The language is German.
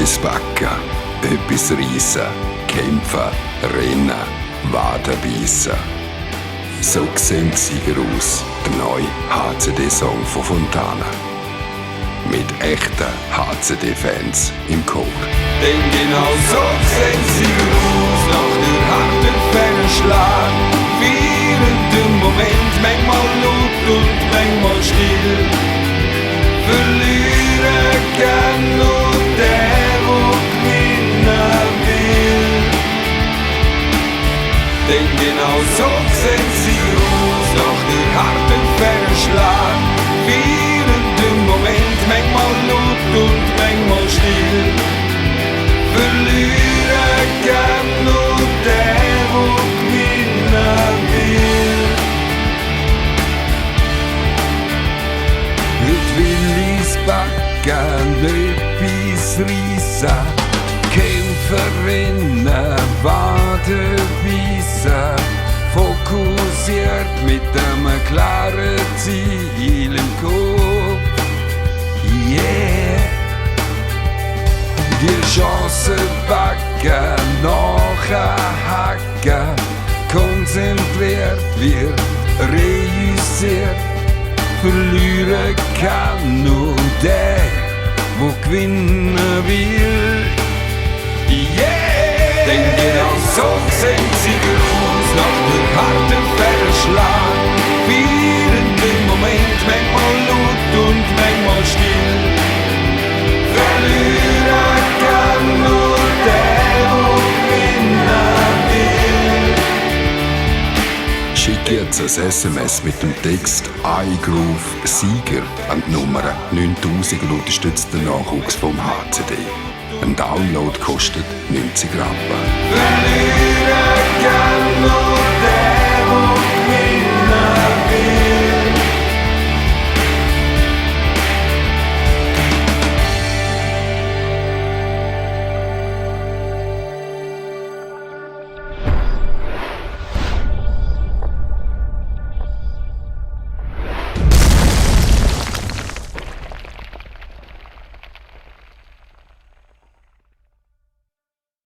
etwas backen, etwas reissen, kämpfen, rennen, Waden beißen. So sehen die Sieger aus, der neue HCD-Song von Fontana. Mit echten HCD-Fans im Chor. Denn genau so sehen sie aus, nach der harten Fernschlag. Während im Moment manchmal laut und manchmal still. Verlieren kann nur der, der gewinnen will. Denn genau so sehen sie aus, nach der harten Fernschlag. Während im Moment manchmal laut und manchmal still. Verlieren kann nur der, der gewinnen will. Heute will ich's backen, etwas reissen, kämpfen, rennen, Waden beißen. Fokussiert mit einem klaren Ziel im Kopf. Yeah! Die Chance backen, nachhaken, konzentriert wird, reüssiert. Verlieren kann nur der, wo gewinnen will. Yeah! Denn genau so sehen sie aus, nach der harten Fernschlag. Während im Moment manchmal laut und manchmal still. Verlieren kann nur der, der gewinnen will. Schick jetzt ein SMS mit dem Text iGroove Sieger an die Nummer 9000 und unterstützt den Nachwuchs vom HCD. Ein Download kostet 90 Rappen. Verlieren kann nur